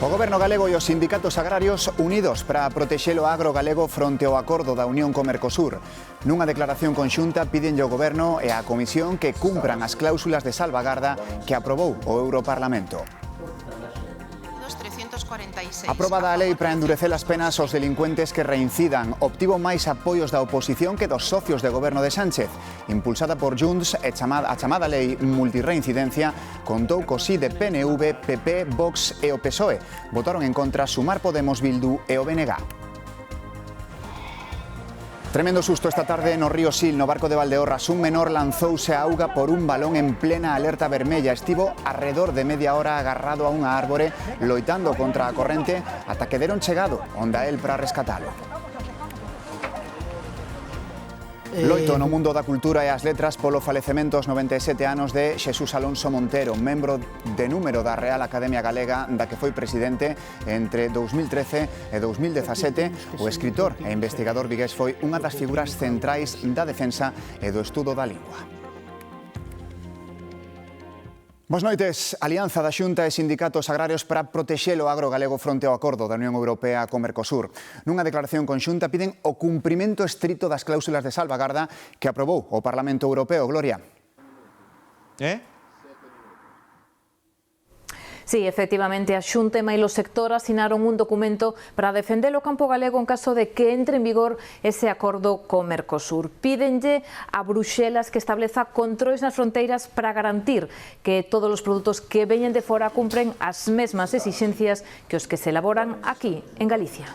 Goberno galego e os sindicatos agrarios unidos para protexer o agro galego fronte ao acordo da Unión co Mercosur. Nunha declaración conxunta pídenlle ao Goberno e á Comisión que cumpran as cláusulas de salvagarda que aprobou o Europarlamento. Aprobada a lei para endurecer as penas aos delincuentes que reincidan, obtivo máis apoios da oposición que dos socios de goberno de Sánchez. Impulsada por Junts, a chamada lei multirreincidencia contou co sí de PNV, PP, Vox e o PSOE. Votaron en contra Sumar Podemos, Bildu e o BNG. Tremendo susto esta tarde no río Sil, no barco de Valdeorras. Un menor lanzouse a auga por un balón en plena alerta vermella. Estivo arredor de media hora agarrado a unha árbore, loitando contra a corrente, ata que deron chegado onde a él para rescatalo. Loito no mundo da cultura e as letras polo falecemento aos 97 anos de Xesús Alonso Montero, membro de número da Real Academia Galega, da que foi presidente entre 2013 e 2017. O escritor e investigador vigués foi unha das figuras centrais da defensa e do estudo da lingua. Boas noites. Alianza da Xunta e sindicatos agrarios para protexer o agro galego fronte ao acordo da Unión Europea co Mercosur. Nunha declaración conxunta piden o cumprimento estrito das cláusulas de salvagarda que aprobou o Parlamento Europeo. Gloria. Sí, efectivamente, a Xunta e máis o sector asinaron un documento para defender o campo galego en caso de que entre en vigor ese acordo co Mercosur. Pídenlle a Bruxelas que estableza controis nas fronteiras para garantir que todos os produtos que veñen de fora cumpren as mesmas exixencias que os que se elaboran aquí, en Galicia.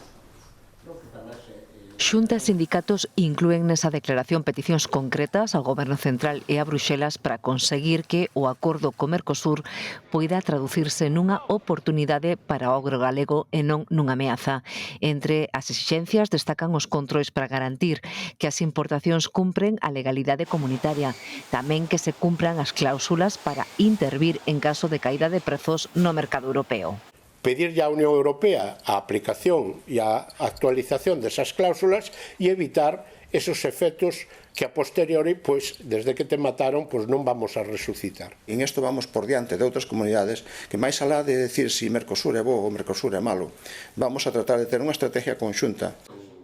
Xunta e sindicatos inclúen nesa declaración peticións concretas ao Goberno Central e a Bruxelas para conseguir que o acordo co Mercosur poida traducirse nunha oportunidade para o agro galego e non nunha ameaza. Entre as exixencias destacan os controis para garantir que as importacións cumpren a legalidade comunitaria, tamén que se cumpran as cláusulas para intervir en caso de caída de prezos no mercado europeo. Pedirlle á Unión Europea a aplicación e a actualización desas cláusulas e evitar esos efectos que a posteriori, pois, desde que te mataron, pois non vamos a resucitar. En isto vamos por diante de outras comunidades que, máis alá de decir se Mercosur é bo ou Mercosur é malo, vamos a tratar de ter unha estrategia conxunta.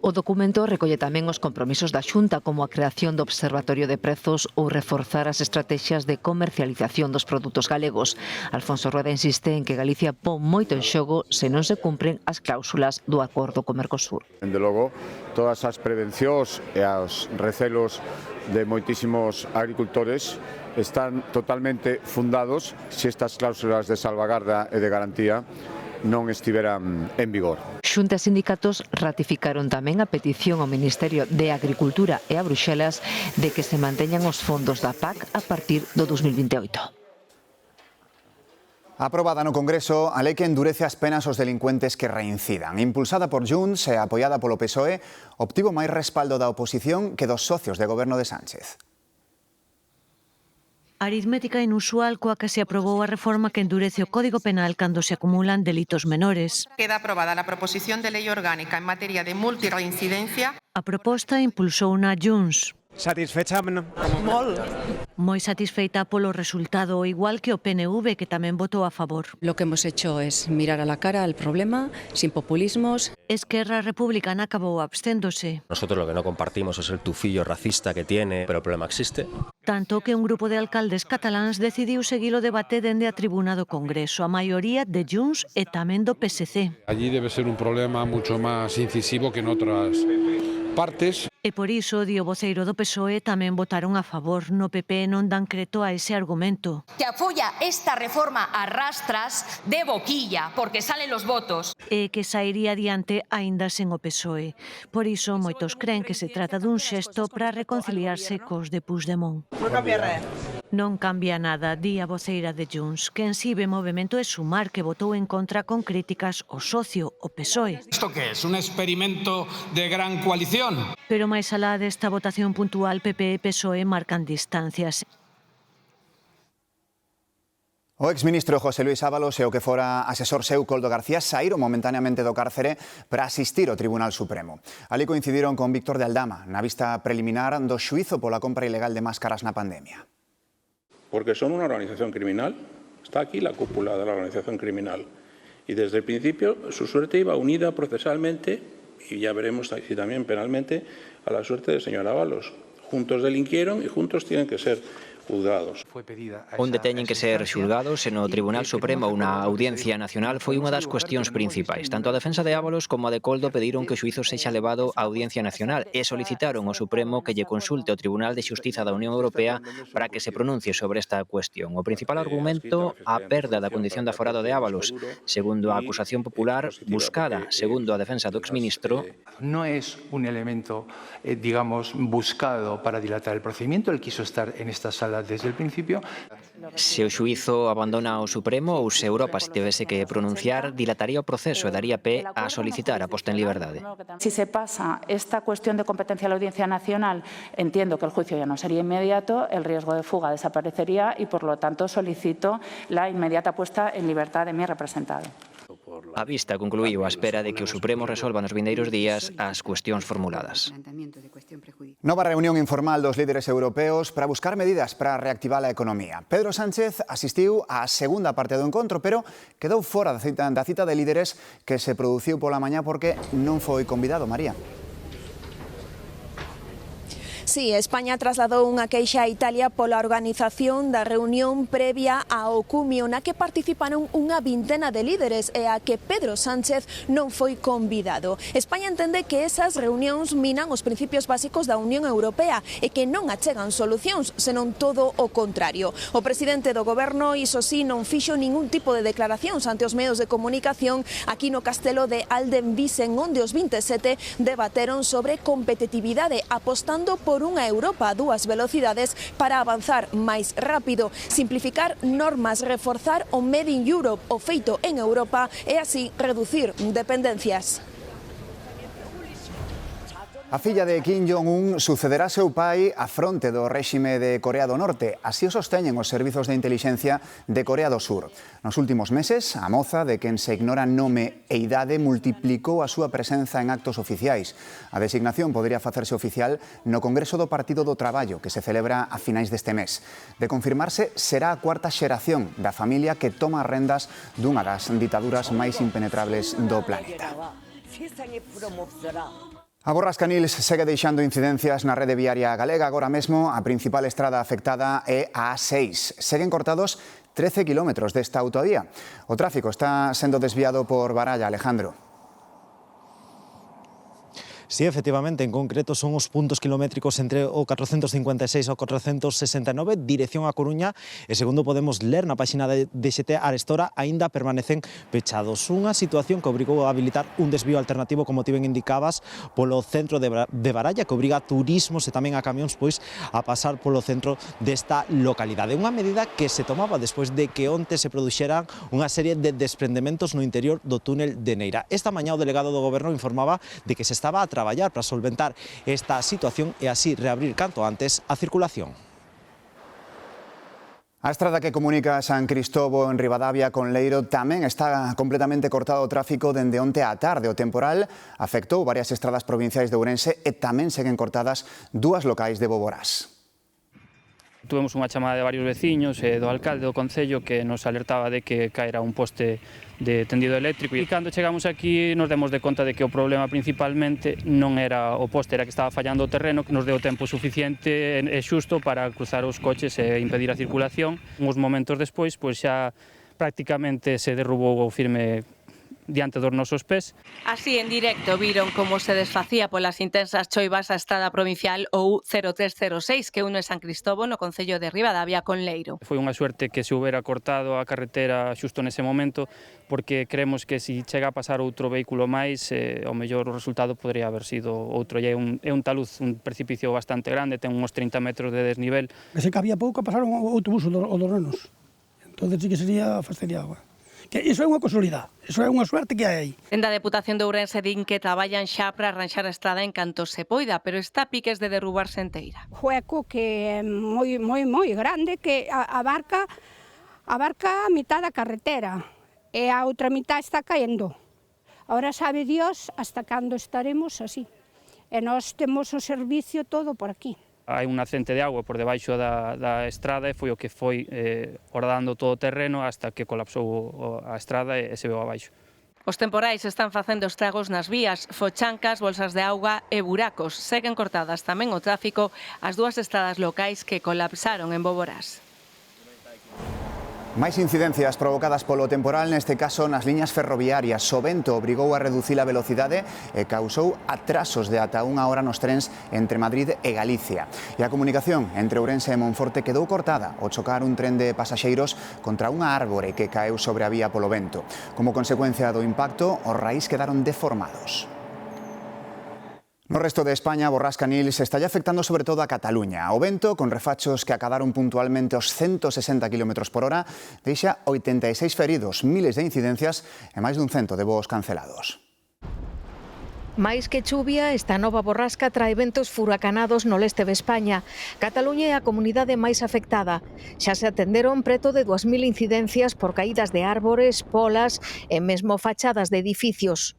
O documento recolle tamén os compromisos da Xunta, como a creación do Observatorio de Prezos ou reforzar as estrategias de comercialización dos produtos galegos. Alfonso Rueda insiste en que Galicia pon moito en xogo se non se cumpren as cláusulas do acordo co Mercosur. Dende logo, todas as prevencións e os recelos de moitísimos agricultores están totalmente fundados se estas cláusulas de salvagarda e de garantía non estiveran en vigor. Xunta e sindicatos ratificaron tamén a petición ao Ministerio de Agricultura e a Bruxelas de que se manteñan os fondos da PAC a partir do 2028. Aprobada no Congreso a lei que endurece as penas aos delincuentes que reincidan. Impulsada por Junts e apoiada polo PSOE, obtivo máis respaldo da oposición que dos socios de goberno de Sánchez. Aritmética inusual coa que se aprobou a reforma que endurece o Código Penal cando se acumulan delitos menores. Queda aprobada la proposición de ley orgánica en materia de multirreincidencia. A proposta impulsou na Junts. Satisfecha? Molt. Moi satisfeita polo resultado, igual que o PNV, que tamén votou a favor. Lo que hemos hecho es mirar a la cara al problema, sin populismos. Esquerra Republicana acabou absténdose. Nosotros lo que no compartimos es el tufillo racista que tiene, pero el problema existe. Tanto que un grupo de alcaldes cataláns decidiu seguir o debate dende a tribuna do Congreso, a maioría de Junts e tamén do PSC. Allí debe ser un problema mucho más incisivo que en otras partes. E por iso, di o voceiro do PSOE, tamén votaron a favor. No PP non dan creto a ese argumento. Que apoya esta reforma a rastras de boquilla, porque salen los votos. E que sairía adiante aínda sen o PSOE. Por iso, moitos creen que se trata dun xesto para reconciliarse cos de Puigdemont. Non cambia res. Non cambia nada, di a voceira de Junts, que en si ve movemento é Sumar, que votou en contra con críticas ao socio, o PSOE. ¿Esto qué es? ¿Un experimento de gran coalición? Pero máis alá desta votación puntual, PP e PSOE marcan distancias. O exministro José Luis Ábalos e o que fora asesor seu Coldo García saíron momentaneamente do cárcere para asistir ao Tribunal Supremo. Ali coincidiron con Víctor de Aldama na vista preliminar do xuízo pola compra ilegal de máscaras na pandemia. Porque son una organización criminal. Está aquí la cúpula de la organización criminal. Y desde el principio su suerte iba unida procesalmente, y ya veremos si también penalmente, a la suerte del señor Ábalos. Juntos delinquieron y juntos tienen que ser juzgados. Onde teñen que ser xulgados e no Tribunal Supremo ou na Audiencia Nacional foi unha das cuestións principais. Tanto a defensa de Ábalos como a de Coldo pediron que o xuízo sexa levado á Audiencia Nacional e solicitaron ao Supremo que lle consulte ao Tribunal de Xustiza da Unión Europea para que se pronuncie sobre esta cuestión. O principal argumento, a perda da condición de aforado de Ábalos, segundo a acusación popular, buscada, segundo a defensa do exministro. No es un elemento, digamos, buscado para dilatar el procedimiento. Él quiso estar en esta sala desde el principio. Se o xuízo abandona o Supremo ou se Europa se tivese que pronunciar, dilataría o proceso e daría pé a solicitar a posta en liberdade. Si se pasa esta cuestión de competencia a la Audiencia Nacional, entiendo que el juicio ya no sería inmediato, el riesgo de fuga desaparecería y, por lo tanto, solicito la inmediata puesta en libertad de mi representado. A vista concluíu a espera de que o Supremo resolva nos vindeiros días as cuestións formuladas. Nova reunión informal dos líderes europeos para buscar medidas para reactivar a economía. Pedro Sánchez asistiu á segunda parte do encontro, pero quedou fora da cita de líderes que se produciu pola mañá porque non foi convidado, María. Sí, España trasladou unha queixa a Italia pola organización da reunión previa ao cumio na que participaron unha vintena de líderes e a que Pedro Sánchez non foi convidado. España entende que esas reunións minan os principios básicos da Unión Europea e que non achegan solucións, senón todo o contrario. O presidente do goberno, iso sí, non fixo ningún tipo de declaracións ante os medios de comunicación aquí no castelo de Aldenvisen, onde os 27 debateron sobre competitividade, apostando por unha Europa a dúas velocidades para avanzar máis rápido, simplificar normas, reforzar o Made in Europe, o feito en Europa, e así reducir dependencias. A filla de Kim Jong-un sucederá seu pai á fronte do réxime de Corea do Norte. Así o sosteñen os servizos de intelixencia de Corea do Sur. Nos últimos meses, a moza de quen se ignora nome e idade multiplicou a súa presenza en actos oficiais. A designación podería facerse oficial no Congreso do Partido do Traballo, que se celebra a finais deste mes. De confirmarse, será a cuarta xeración da familia que toma as rendas dunha das ditaduras máis impenetrables do planeta. A Borrascanils segue deixando incidencias na rede viaria galega. Agora mesmo a principal estrada afectada é a A6. Seguen cortados 13 kilómetros desta autovía. O tráfico está sendo desviado por Baralla, Alejandro. Sí, efectivamente, en concreto son os puntos kilométricos entre o 456 e o 469, dirección a Coruña, e segundo podemos ler na páxina de DXT, arestora aínda permanecen pechados. Unha situación que obrigou a habilitar un desvío alternativo, como ti ben indicabas, polo centro de Baralla, que obriga a turismos e tamén a camións pois a pasar polo centro desta localidade. Unha medida que se tomaba despois de que onte se produxeran unha serie de desprendementos no interior do túnel de Neira. Esta mañá o delegado do Goberno informaba de que se estaba a traballar para solventar esta situación e así reabrir canto antes a circulación. A estrada que comunica San Cristobo en Ribadavia con Leiro tamén está completamente cortado o tráfico dende onte á tarde. O temporal afectou varias estradas provinciais de Ourense e tamén seguen cortadas dúas locais de Boborás. Tuvemos unha chamada de varios veciños e do alcalde do concello que nos alertaba de que caera un poste de tendido eléctrico, e cando chegamos aquí nos demos de conta de que o problema principalmente non era o poste, era que estaba fallando o terreno, que nos deu tempo suficiente e xusto para cruzar os coches e impedir a circulación. Uns momentos despois, pois xa prácticamente se derrubou o firme diante dos nosos pés. Así en directo viron como se desfacía polas intensas choivas a estrada provincial ou 0306 que une San Cristobo no concello de Ribadavia con Leiro. Foi unha suerte que se houbera cortado a carretera xusto nese momento, porque creemos que se chega a pasar outro vehículo máis, ao mellor o resultado podría haber sido outro. É un taluz, un precipicio bastante grande, ten uns 30 metros de desnivel. Que se cabía pouco a pasar un autobús o dos renos, entón sí que sería fastidiado. Que iso é unha casualidade, iso é unha suerte que hai. Dende a Deputación de Ourense din que traballan xa para arranxar a estrada en canto se poida, pero está a piques de derrubarse enteira. Hueco que é moi grande, que abarca a mitad da carretera e a outra mitad está caendo. Ahora sabe Dios hasta cando estaremos así. E nós temos o servicio todo por aquí. Hai un nacente de agua por debaixo da estrada e foi o que foi horadando todo o terreno hasta que colapsou a estrada e se veu abaixo. Os temporais están facendo estragos nas vías, fochancas, bolsas de auga e buracos. Seguen cortadas tamén o tráfico as dúas estradas locais que colapsaron en Boborás. Máis incidencias provocadas polo temporal, neste caso nas liñas ferroviarias. O vento obrigou a reducir a velocidade e causou atrasos de ata 1 hora nos trens entre Madrid e Galicia. E a comunicación entre Ourense e Monforte quedou cortada ao chocar un tren de pasaxeiros contra unha árbore que caeu sobre a vía polo vento. Como consecuencia do impacto, os raíz quedaron deformados. No resto de España, a borrasca Nils está afectando sobre todo a Cataluña. O vento, con refachos que acadaron puntualmente os 160 km por hora, deixa 86 feridos, miles de incidencias e máis dun cento de voos cancelados. Mais que chuvia, esta nova borrasca trae ventos furacanados no leste de España. Cataluña é a comunidade máis afectada. Xa se atenderon preto de 2000 incidencias por caídas de árbores, polas e mesmo fachadas de edificios.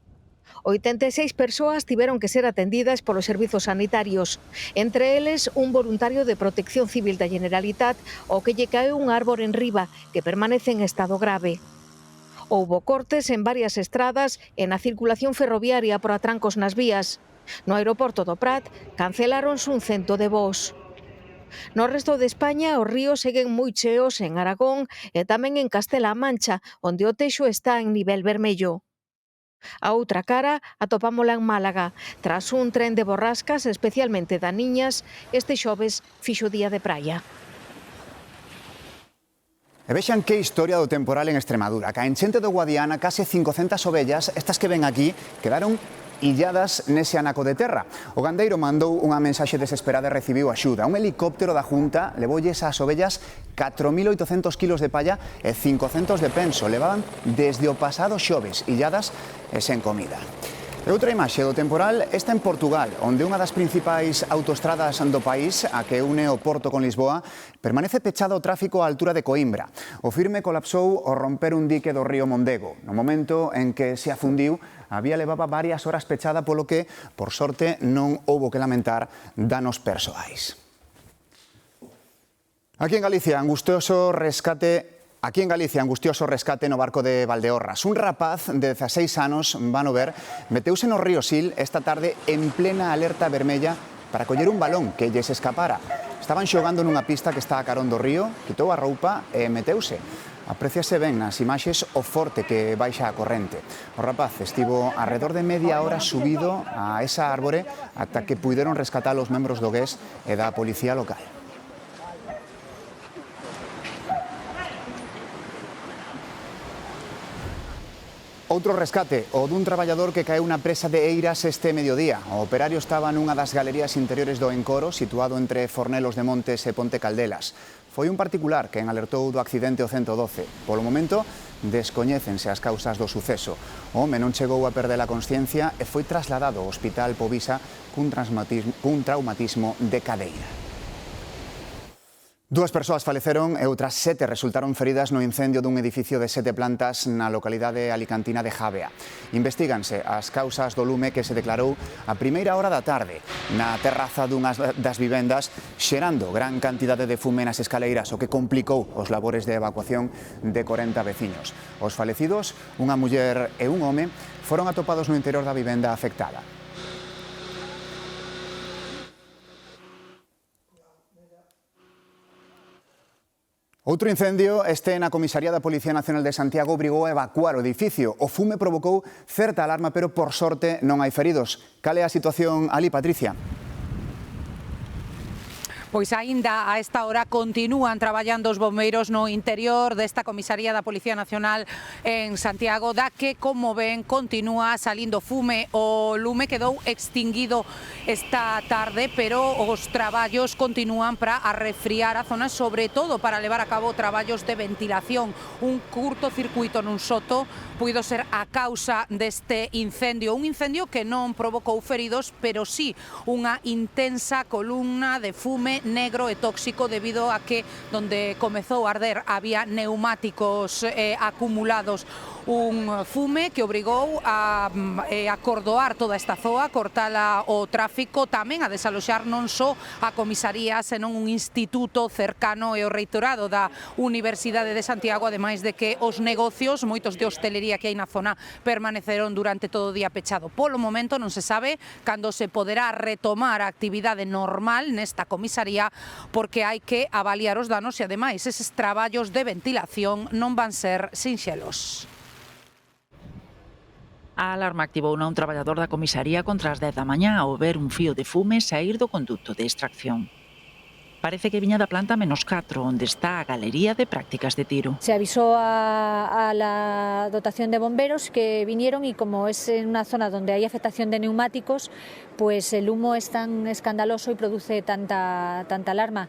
86 persoas tiveron que ser atendidas polos servizos sanitarios, entre eles un voluntario de Protección Civil da Generalitat ao que lle caeu un árbore en riba que permanece en estado grave. Houbo cortes en varias estradas e na circulación ferroviaria por atrancos nas vías. No aeroporto do Prat canceláronse un cento de voos. No resto de España, os ríos seguen moi cheos en Aragón e tamén en Castela-A Mancha, onde o Teixo está en nivel vermello. A outra cara atopámola en Málaga. Tras un tren de borrascas, especialmente daniñas, este xoves fixo día de praia. E vexan que historia do temporal en Extremadura. Ca enchente do Guadiana, case 500 ovellas, estas que ven aquí, quedaron illadas nese anaco de terra. O gandeiro mandou unha mensaxe desesperada e recibiu axuda. Un helicóptero da Junta levoulles ás ovellas 4.800 kilos de palla e 500 de penso. Levaban desde o pasado xoves illadas e sen comida. E outra imaxe do temporal está en Portugal, onde unha das principais autoestradas do país, a que une o Porto con Lisboa, permanece pechado o tráfico á altura de Coimbra. O firme colapsou ao romper un dique do río Mondego. No momento en que se afundiu, a vía levaba varias horas pechada, polo que, por sorte, non houbo que lamentar danos persoais. Aquí en Galicia, angustioso rescate no barco de Valdeorras. Un rapaz de 16 anos, vano ver, meteuse no río Sil esta tarde en plena alerta vermella para coller un balón que lles escapara. Estaban xogando nunha pista que está a carón do río, quitou a roupa e meteuse. Apreciase ben nas imaxes o forte que baixa a corrente. O rapaz estivo alrededor de media hora subido a esa árbore ata que puideron rescatar os membros do GES e da policía local. Outro rescate, o dun traballador que caeu na presa de Eiras este mediodía. O operario estaba nunha das galerías interiores do Encoro, situado entre Fornelos de Montes e Ponte Caldelas. Foi un particular quen alertou do accidente o 112. Polo momento, descoñécense as causas do suceso. O home non chegou a perder a consciencia e foi trasladado ao Hospital Povisa cun traumatismo de cadeira. 2 persoas faleceron e outras 7 resultaron feridas no incendio dun edificio de 7 plantas na localidade alicantina de Javea. Investíganse as causas do lume que se declarou a primeira hora da tarde na terraza dunhas das vivendas, xerando gran cantidade de fume nas escaleiras, o que complicou os labores de evacuación de 40 veciños. Os falecidos, unha muller e un home, foron atopados no interior da vivenda afectada. Outro incendio, este na comisaría da Policía Nacional de Santiago, obrigou a evacuar o edificio. O fume provocou certa alarma, pero por sorte non hai feridos. Cal é a situación ali, Patricia? Pois aínda a esta hora continúan traballando os bombeiros no interior desta comisaría da Policía Nacional en Santiago, da que, como ven, continúa salindo fume. O lume quedou extinguido esta tarde, pero os traballos continúan para arrefriar a zona, sobre todo para levar a cabo traballos de ventilación. Un curtocircuito nun soto puido ser a causa deste incendio. Un incendio que non provocou feridos, pero sí unha intensa columna de fume fume negro e tóxico debido a que donde comezou a arder había neumáticos acumulados, un fume que obrigou a acordoar toda esta zoa, cortala o tráfico, tamén a desaloxar non só a comisaría, senón un instituto cercano e o reitorado da Universidade de Santiago, ademais de que os negocios, moitos de hostelería que hai na zona, permaneceron durante todo o día pechado. Polo momento non se sabe cando se poderá retomar a actividade normal nesta comisaría, porque hai que avaliar os danos e ademais eses traballos de ventilación non van ser sinxelos. A alarma activou un traballador da comisaría contra as 10 da mañá ao ver un fío de fume saír do conducto de extracción. Parece que viña da planta -4, onde está a galería de prácticas de tiro. Se avisó a la dotación de bomberos que vinieron y como es en una zona donde hay afectación de neumáticos, pues el humo es tan escandaloso y produce tanta alarma.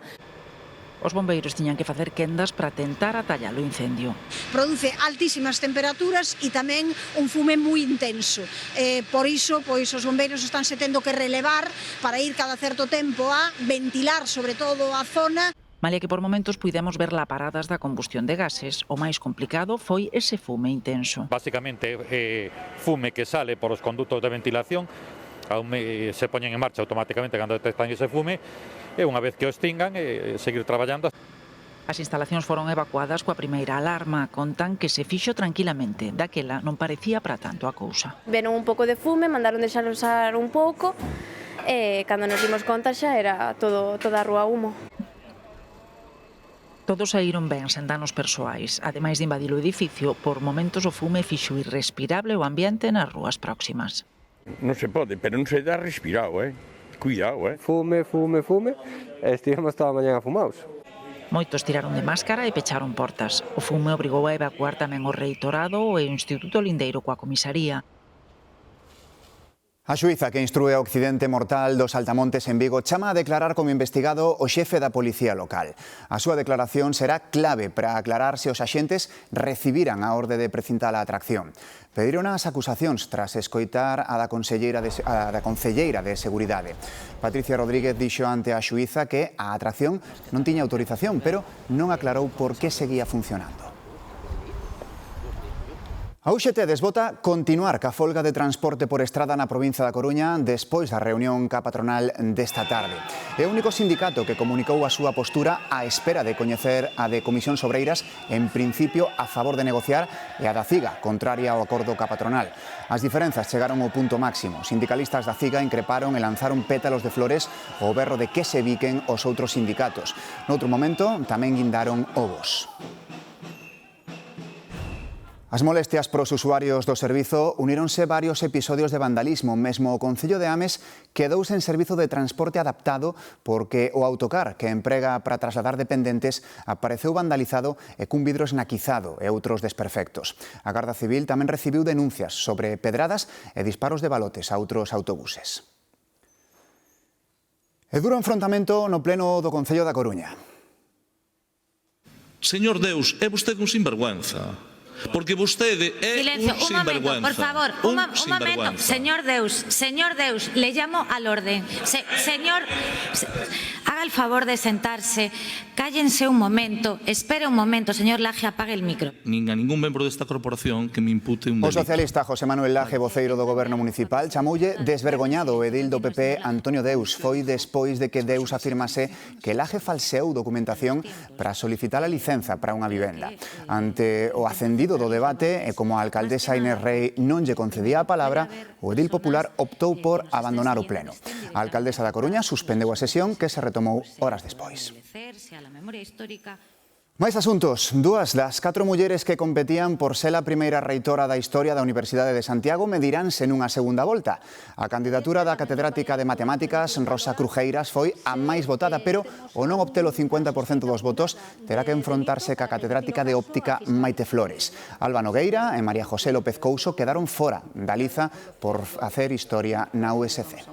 Os bombeiros tiñan que facer quendas para tentar atallar o incendio. Produce altísimas temperaturas e tamén un fume moi intenso. Por iso, pois, os bombeiros están se tendo que relevar para ir cada certo tempo a ventilar, sobre todo, a zona. Malia que por momentos puidemos ver laparadas da combustión de gases, o máis complicado foi ese fume intenso. Básicamente, fume que sale por os conductos de ventilación, se poñen en marcha automáticamente cando detectan ese fume, e unha vez que o extingan, seguir traballando. As instalacións foron evacuadas coa primeira alarma. Contan que se fixo tranquilamente. Daquela non parecía para tanto a cousa. Veron un pouco de fume, mandaron desaloxar un pouco, e cando nos dimos conta xa era toda a rúa humo. Todos saíron ben, sen danos persoais. Ademais de invadir o edificio, por momentos o fume fixo irrespirable o ambiente nas rúas próximas. Non se pode, pero non se dá respirado, Cuidado, Fume. Estivemos toda a mañá fumados. Moitos tiraron de máscara e pecharon portas. O fume obrigou a evacuar tamén o reitorado e o Instituto Lindeiro coa comisaría. A xuíza que instrúe o accidente mortal dos Altamontes en Vigo chama a declarar como investigado o xefe da policía local. A súa declaración será clave para aclarar se os axentes recibiran a orde de precintar a atracción. Pediron as acusacións tras escoitar a da concelleira de Seguridade. Patricia Rodríguez dixo ante a xuíza que a atracción non tiña autorización, pero non aclarou por que seguía funcionando. A UGT desbota continuar ca folga de transporte por estrada na provincia da Coruña despois da reunión ca patronal desta tarde. É o único sindicato que comunicou a súa postura á espera de coñecer a de Comisións Obreiras, en principio a favor de negociar, e a da CIGA, contraria ao acordo ca patronal. As diferenzas chegaron ao punto máximo. Sindicalistas da CIGA increparon e lanzaron pétalos de flores ao berro de que se biquen os outros sindicatos. Noutro momento tamén guindaron ovos. As molestias pros usuarios do servizo uníronse varios episodios de vandalismo. Mesmo o Concello de Ames quedou sen servizo de transporte adaptado porque o autocar que emprega para trasladar dependentes apareceu vandalizado e cun vidro esnaquizado e outros desperfectos. A Garda Civil tamén recibiu denuncias sobre pedradas e disparos de balotes a outros autobuses. E duro enfrontamento no pleno do Concello da Coruña. Señor Deus, é vostede un sinvergüenza. Porque vostede é un sinvergüenza. Por favor, un momento. Señor Deus, le llamo al orden. Señor, haga el favor de sentarse, cállense un momento, espere un momento, señor Laje, apague el micro. Nin a ningún membro desta corporación que me impute un delito. O socialista José Manuel Laje, voceiro do Goberno Municipal, chamoulle desvergoñado o edil do PP Antonio Deus. Foi despois de que Deus afirmase que Laje falseou documentación para solicitar a licenza para unha vivenda. Ante o ascendido do debate e como a alcaldesa Inés Rei non lle concedía a palabra, o edil popular optou por abandonar o pleno. A alcaldesa da Coruña suspendeu a sesión que se retomou horas despois. Máis asuntos. 2 das 4 mulleres que competían por ser a primeira reitora da historia da Universidade de Santiago mediránse nunha segunda volta. A candidatura da catedrática de Matemáticas, Rosa Crujeiras, foi a máis votada, pero ao non obter o 50% dos votos, terá que enfrontarse ca catedrática de Óptica Maite Flores. Alba Nogueira e María José López Couso quedaron fora da liza por facer historia na USC.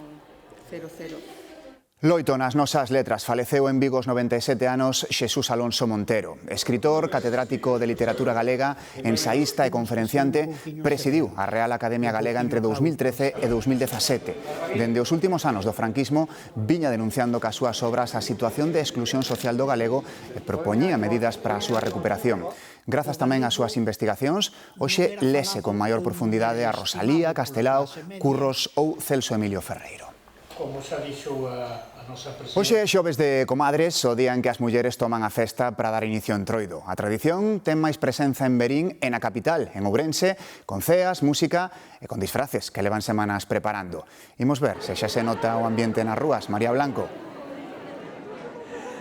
Loito nas nosas letras, faleceu en Vigo aos 97 anos Xesús Alonso Montero. Escritor, catedrático de literatura galega, ensaísta e conferenciante, presidiu a Real Academia Galega entre 2013 e 2017. Dende os últimos anos do franquismo, viña denunciando cas súas obras a situación de exclusión social do galego e propoñía medidas para a súa recuperación. Grazas tamén ás súas investigacións, hoxe lese con maior profundidade a Rosalía, Castelao, Curros ou Celso Emilio Ferreiro. Como xa dixo a nosa presidenta. Hoxe é xoves de comadres, o día en que as mulleres toman a festa para dar inicio a Entroido. A tradición ten máis presenza en Verín e na capital, en Ourense, con ceas, música e con disfraces que levan semanas preparando. Imos ver se xa se nota o ambiente nas rúas. María Blanco.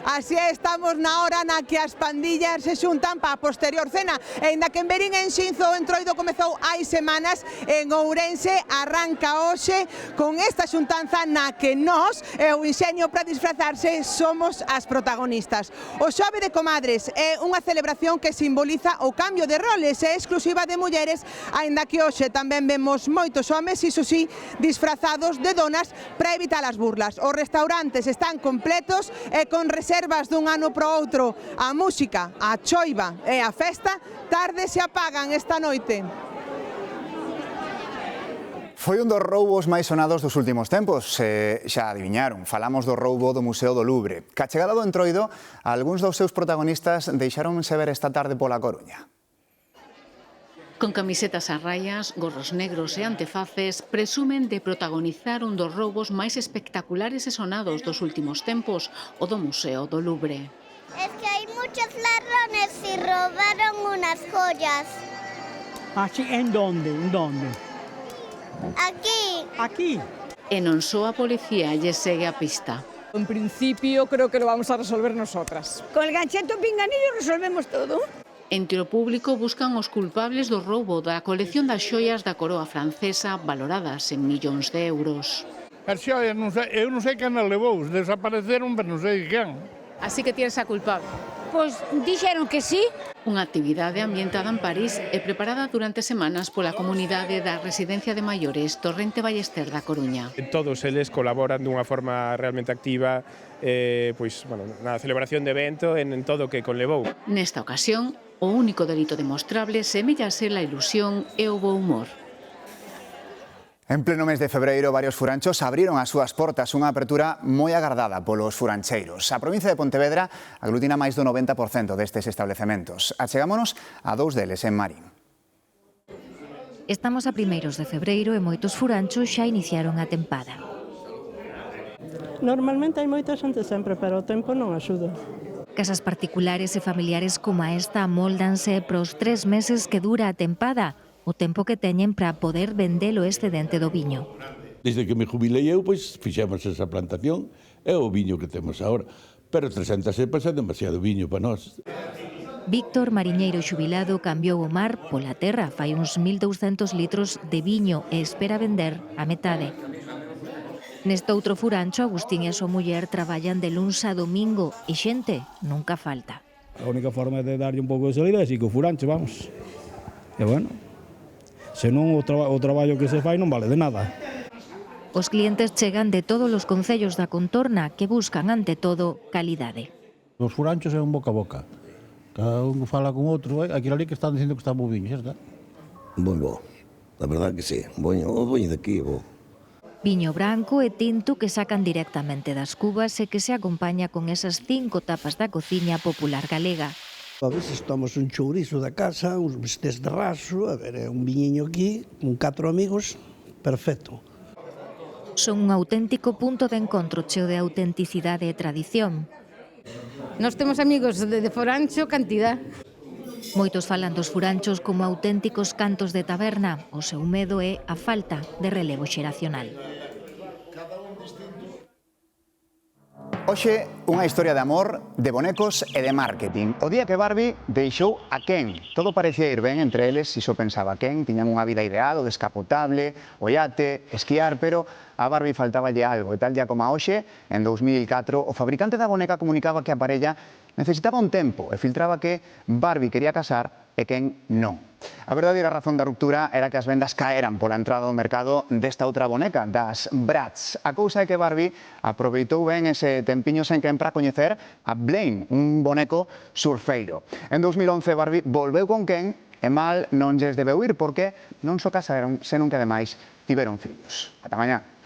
Así estamos na hora na que as pandillas se xuntan para a posterior cena. E inda que en Verín en Xinzo o Entroido comezou hai semanas, en Ourense arranca hoxe con esta xuntanza na que nós e o inxenio para disfrazarse somos as protagonistas. O Xove de Comadres é unha celebración que simboliza o cambio de roles, é exclusiva de mulleres, aínda que hoxe tamén vemos moitos homes, iso sí, disfrazados de donas para evitar as burlas. Os restaurantes están completos e con reservas dun ano para outro. A música, a choiva e a festa tarde se apagan esta noite. Foi un dos roubos máis sonados dos últimos tempos, xa adiviñaron, falamos do roubo do Museo do Louvre. Ca chegada do Entroido, algúns dos seus protagonistas deixáronse ver esta tarde pola Coruña. Con camisetas a rayas, gorros negros e antefaces, presumen de protagonizar un dos roubos máis espectaculares e sonados dos últimos tempos, o do Museo do Louvre. Es que hay muchos ladrones y robaron unas joyas. ¿Así? ¿En dónde? ¿En dónde? Aquí. ¿Aquí? E non só a policía lle segue a pista. En principio creo que lo vamos a resolver nosotras. Con el gancheto pinganillo resolvemos todo. Entre o público buscan os culpables do roubo da colección das xoias da coroa francesa valoradas en millóns de euros. As xoias, eu non sei quen as levou, desapareceron, pero non sei quen. Así que tienes a culpable. Pois dixeron que sí. Unha actividade ambientada en París e preparada durante semanas pola comunidade da Residencia de Maiores Torrente Ballester da Coruña. Todos eles colaboran dunha forma realmente activa na celebración de evento en todo o que conlevou. Nesta ocasión, o único delito demostrable semella ser a ilusión e o bo humor. En pleno mes de febreiro, varios furanchos abriron as súas portas, unha apertura moi agardada polos furancheiros. A provincia de Pontevedra aglutina máis do 90% destes establecementos. Achegámonos a dous deles en Marín. Estamos a primeiros de febreiro e moitos furanchos xa iniciaron a tempada. Normalmente hai moita xente sempre, pero o tempo non axuda. Casas particulares e familiares como esta amóldanse pros 3 meses que dura a tempada, o tempo que teñen para poder vender o excedente do viño. Desde que me jubilei eu, fixemos esa plantación, é o viño que temos agora, pero 300 cepas é demasiado viño para nós. Víctor, mariñeiro xubilado, cambiou o mar pola terra fai uns 1.200 litros de viño e espera vender a metade. Neste outro furancho, Agustín e a súa muller traballan de luns a domingo e xente nunca falta. A única forma de darlle un pouco de salida é que o furancho, vamos. E bueno, senón o traballo que se fai non vale de nada. Os clientes chegan de todos os concellos da contorna que buscan, ante todo, calidade. Os furanchos é un boca a boca. Cada un fala con outro, aquilo ali que están dicindo que está bo viño, xa está. Moi bo, a verdade que sí, o viño daqui é bo. Viño branco e tinto que sacan directamente das cubas e que se acompaña con esas 5 tapas da cociña popular galega. A veces tomamos un chourizo da casa, uns bestés de raso, a ver, un viñiño aquí, con 4 amigos, perfecto. Son un auténtico punto de encontro cheo de autenticidade e tradición. Nós temos amigos de forancho cantidad. Moitos falan dos furanchos como auténticos cantos de taberna. O seu medo é a falta de relevo xeracional. Hoxe, unha historia de amor, de bonecos e de marketing. O día que Barbie deixou a Ken. Todo parecía ir ben entre eles, iso pensaba Ken. Tiñan unha vida ideal, o descapotable, o iate, esquiar, pero a Barbie faltaballe algo. E tal día como a hoxe, en 2004, o fabricante da boneca comunicaba que a parella necesitaba un tempo e filtraba que Barbie quería casar e quen non. A verdadeira razón da ruptura era que as vendas caeran pola entrada ao mercado desta outra boneca, das Bratz. A cousa é que Barbie aproveitou ben ese tempiño sen quen para coñecer a Blaine, un boneco surfeiro. En 2011 Barbie volveu con Ken e mal non lles debeu ir porque non só casaron, senón que ademais tiveron fillos. Ata mañá.